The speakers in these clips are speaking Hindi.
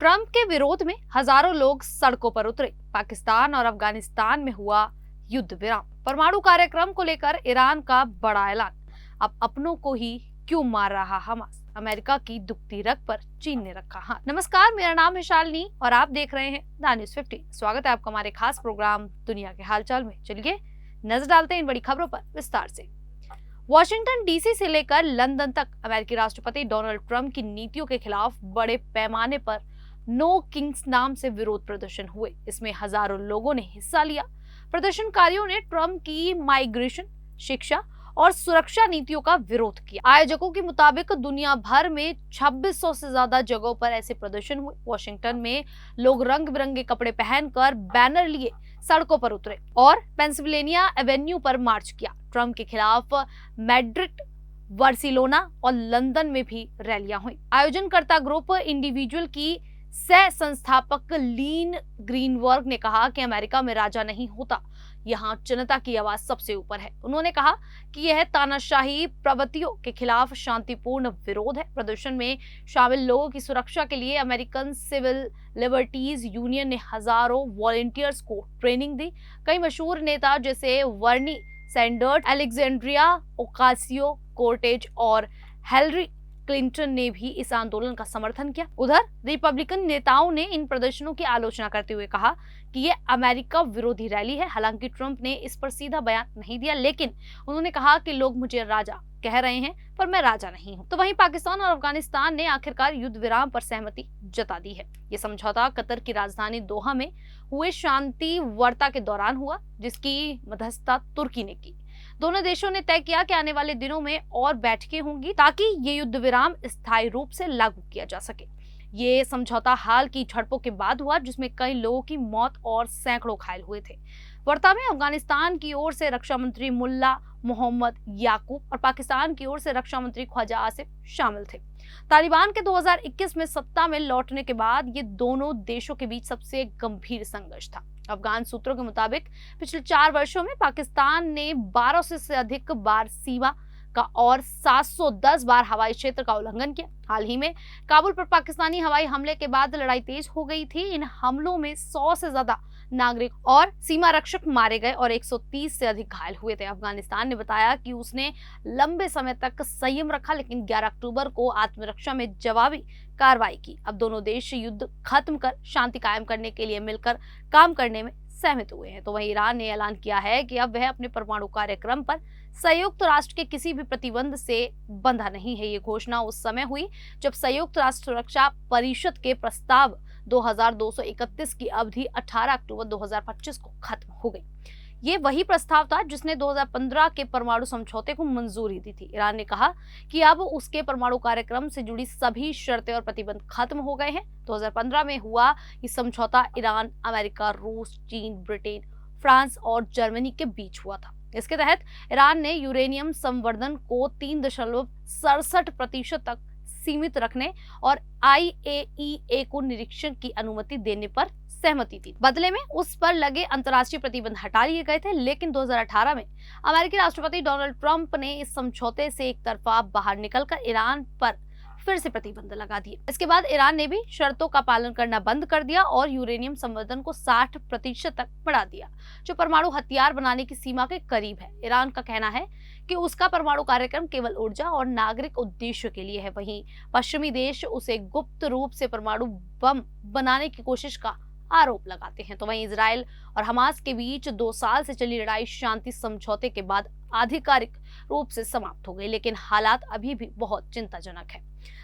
ट्रंप के विरोध में हजारों लोग सड़कों पर उतरे। पाकिस्तान और अफगानिस्तान में हुआ युद्ध विराम। परमाणु कार्यक्रम को लेकर ईरान का बड़ा ऐलान। अब अपनों को ही क्यों मार रहा हमास? अमेरिका की दुखती रग पर चीन ने रखा हाथ। नमस्कार, मेरा नाम है शालिनी और आप देख रहे हैं द न्यूज़ 50। स्वागत है आपका हमारे खास प्रोग्राम दुनिया के हालचाल में। चलिए नजर डालते हैं इन बड़ी खबरों पर विस्तार से। वॉशिंगटन डीसी से लेकर लंदन तक अमेरिकी राष्ट्रपति डोनाल्ड ट्रंप की नीतियों के खिलाफ बड़े पैमाने पर नो किंग्स नाम से विरोध प्रदर्शन हुए। इसमें हजारों लोगों ने हिस्सा लिया। प्रदर्शनकारियों ने ट्रंप की माइग्रेशन, शिक्षा और सुरक्षा नीतियों का विरोध किया। आयोजकों के मुताबिक दुनिया भर में 2600 से ज्यादा जगहों पर ऐसे प्रदर्शन हुए। वॉशिंगटन में लोग रंग बिरंगे कपड़े पहनकर बैनर लिए सड़कों पर उतरे और पेंसिल्वेनिया एवेन्यू पर मार्च किया। ट्रंप के खिलाफ मैड्रिड, बार्सिलोना और लंदन में भी रैलियां हुई। आयोजनकर्ता ग्रुप इंडिविजुअल की सह संस्थापक लीन ग्रीनवर्ग ने कहा कि अमेरिका में राजा नहीं होता, यहाँ जनता की आवाज सबसे ऊपर है। उन्होंने कहा कि यह तानाशाही प्रवृत्तियों के खिलाफ शांतिपूर्ण विरोध है। प्रदर्शन में शामिल लोगों की सुरक्षा के लिए अमेरिकन सिविल लिबर्टीज यूनियन ने हजारों वॉलंटियर्स को ट्रेनिंग दी। कई मशहूर नेता जैसे वर्नी सैंडर्स, अलेक्जेंड्रिया ओकासियो कोर्टेज और हिलरी क्लिंटन ने भी इस आंदोलन का समर्थन किया। उधर रिपब्लिकन नेताओं ने इन प्रदर्शनों की आलोचना करते हुए कहा कि ये अमेरिका विरोधी रैली है। हालांकि ट्रंप ने इस पर सीधा बयान नहीं दिया, लेकिन उन्होंने कहा कि लोग मुझे राजा कह रहे हैं पर मैं राजा नहीं हूं। तो वहीं पाकिस्तान और अफगानिस्तान ने आखिरकार युद्ध विराम पर सहमति जता दी है। ये समझौता कतर की राजधानी दोहा में हुए शांति वार्ता के दौरान हुआ, जिसकी मध्यस्थता तुर्की ने की। दोनों देशों ने तय किया कि आने वाले दिनों में और बैठकें होंगी ताकि ये युद्ध विराम स्थायी रूप से लागू किया जा सके। ये समझौता हाल की झड़पों के बाद हुआ, जिसमें कई लोगों की मौत और सैकड़ों घायल हुए थे। वार्ता में अफगानिस्तान की ओर से रक्षा मंत्री मुल्ला मोहम्मद याकूब और पाकिस्तान की ओर से रक्षा मंत्री ख्वाजा आसिफ शामिल थे। तालिबान के 2021 में सत्ता में लौटने के बाद ये दोनों देशों के बीच सबसे गंभीर संघर्ष था। अफगान सूत्रों के मुताबिक पिछले 4 वर्षों में पाकिस्तान ने 1200 से अधिक बार सीमा का और 710 बार हवाई क्षेत्र का उल्लंघन किया। हाल ही में काबुल पर पाकिस्तानी हवाई हमले के बाद लड़ाई तेज हो गई थी। इन हमलों में 100 से ज्यादा नागरिक और सीमा रक्षक मारे गए और 130 से अधिक घायल हुए थे। अफगानिस्तान ने बताया कि उसने लंबे समय तक संयम रखा, लेकिन 11 अक्टूबर को आत्मरक्षा में जवाबी कार्रवाई की। अब दोनों देश युद्ध खत्म कर शांति कायम करने के लिए मिलकर काम करने में सहमत हुए हैं। तो वहीं ईरान ने ऐलान किया है कि अब वह अपने परमाणु कार्यक्रम पर संयुक्त राष्ट्र के किसी भी प्रतिबंध से बंधा नहीं है। ये घोषणा उस समय हुई जब संयुक्त राष्ट्र सुरक्षा परिषद के प्रस्ताव 2231 की अवधि 18 अक्टूबर 2025 को खत्म हो गई। ये वही प्रस्ताव था जिसने 2015 के परमाणु समझौते को मंजूरी दी थी। ईरान ने कहा कि अब उसके परमाणु कार्यक्रम से जुड़ी सभी शर्तें और प्रतिबंध खत्म हो गए हैं। 2015 में हुआ ये समझौता ईरान, अमेरिका, रूस, चीन, ब्रिटेन, फ्रांस और जर्मनी के बीच हुआ था। इसके तहत ईरान ने यूरेनियम संवर्धन को 3.67% तक सीमित रखने और IAEA को निरीक्षण की अनुमति देने पर सहमति थी। बदले में उस पर लगे अंतर्राष्ट्रीय प्रतिबंध हटा लिए गए थे, लेकिन 2018 में अमेरिकी राष्ट्रपति डोनाल्ड ट्रंप ने इस समझौते से एक तरफा बाहर निकलकर ईरान पर फिर से प्रतिबंध लगा दिए। इसके बाद ईरान ने भी शर्तों का पालन करना बंद कर दिया और यूरेनियम संवर्धन को 60% तक बढ़ा दिया, जो परमाणु हथियार बनाने की सीमा के करीब है। ईरान का कहना है कि उसका परमाणु कार्यक्रम केवल ऊर्जा और नागरिक उद्देश्य के लिए है। वहीं पश्चिमी देश उसे गुप्त रूप से परमाणु बम बनाने की कोशिश का आरोप लगाते हैं। तो वहीं इजराइल और हमास के बीच 2 साल से चली लड़ाई शांति समझौते के बाद आधिकारिक रूप से समाप्त हो गई, लेकिन हालात अभी भी बहुत चिंताजनक है।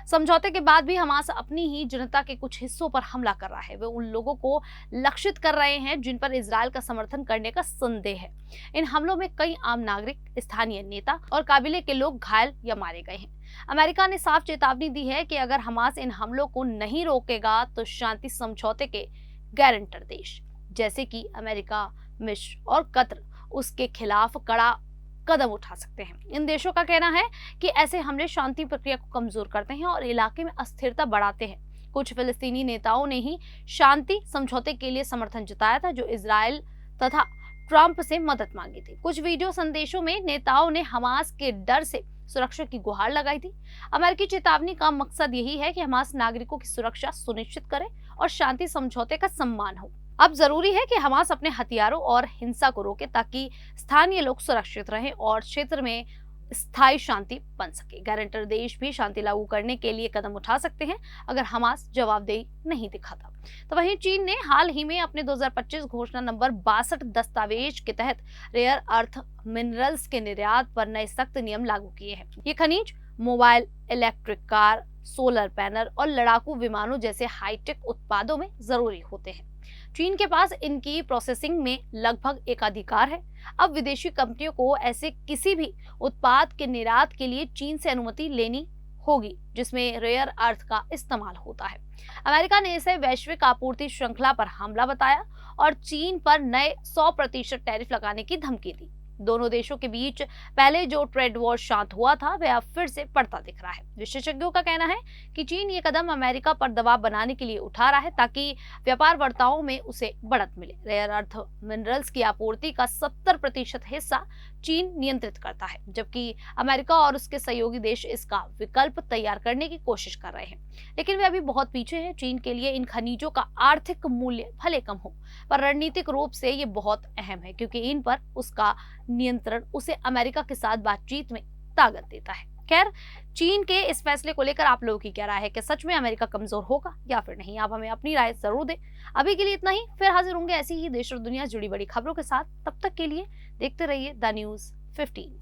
समझौते के बाद भी हमास अपनी ही जनता के कुछ हिस्सों पर हमला कर रहा है। वे उन लोगों को लक्षित कर रहे हैं जिन पर इजराइल का समर्थन करने का संदेह है। इन हमलों में कई आम नागरिक, स्थानीय नेता और काबिले के लोग घायल या मारे गए हैं। अमेरिका ने साफ चेतावनी दी है कि अगर हमास इन हमलों को नहीं रोकेगा तो शांति समझौते के गारंटर देश जैसे कि अमेरिका, मिस्र और कतर उसके खिलाफ कड़ा कदम उठा सकते हैं। इन देशों का कहना है कि ऐसे हमले शांति प्रक्रिया को कमजोर करते हैं और इलाके में अस्थिरता बढ़ाते हैं। कुछ फिलिस्तीनी नेताओं ने ही शांति समझौते के लिए समर्थन जताया था, जो इजराइल तथा ट्रंप से मदद मांगी थी। कुछ वीडियो संदेशों में नेताओं ने हमास के डर से सुरक्षा की गुहार लगाई थी। अमेरिकी चेतावनी का मकसद यही है कि हमास नागरिकों की सुरक्षा सुनिश्चित करे और शांति समझौते का सम्मान हो। अब जरूरी है कि हमास अपने हथियारों और हिंसा को रोके ताकि स्थानीय लोग सुरक्षित रहें और क्षेत्र में स्थायी शांति बन सके। गारंटर देश भी शांति लागू करने के लिए कदम उठा सकते हैं अगर हमास जवाबदेही नहीं दिखाता। तो वहीं चीन ने हाल ही में अपने 2025 घोषणा नंबर 62 दस्तावेज के तहत रेयर अर्थ मिनरल्स के निर्यात पर नए सख्त नियम लागू किए हैं। ये खनिज mobile, electric car, solar panel और लड़ाकू विमानों जैसे हाईटेक उत्पादों में जरूरी होते हैं। चीन के पास इनकी प्रोसेसिंग में लगभग एकाधिकार है। अब विदेशी कंपनियों को ऐसे किसी भी उत्पाद के निर्यात के लिए चीन से अनुमति लेनी होगी जिसमें रेयर अर्थ का इस्तेमाल होता है। अमेरिका ने इसे वैश्विक आपूर्ति श्रृंखला पर हमला बताया और चीन पर नए 100% टैरिफ लगाने की धमकी दी। दोनों देशों के बीच पहले जो ट्रेड वॉर शांत हुआ था वह अब फिर से बढ़ता दिख रहा है। विशेषज्ञों का कहना है कि चीन ये कदम अमेरिका पर दबाव बनाने के लिए उठा रहा है ताकि व्यापार वार्ताओं में उसे बढ़त मिले। रेयर अर्थ मिनरल्स की आपूर्ति का 70% हिस्सा चीन नियंत्रित करता है, जबकि अमेरिका और उसके सहयोगी देश इसका विकल्प तैयार करने की कोशिश कर रहे हैं, लेकिन वे अभी बहुत पीछे हैं। चीन के लिए इन खनिजों का आर्थिक मूल्य भले कम हो, पर रणनीतिक रूप से ये बहुत अहम है क्योंकि इन पर उसका नियंत्रण उसे अमेरिका के साथ बातचीत में ताकत देता है। खैर, चीन के इस फैसले को लेकर आप लोगों की क्या राय है? कि सच में अमेरिका कमजोर होगा या फिर नहीं? आप हमें अपनी राय जरूर दें। अभी के लिए इतना ही, फिर हाजिर होंगे ऐसी ही देश और दुनिया से जुड़ी बड़ी खबरों के साथ। तब तक के लिए देखते रहिए द न्यूज़ 15।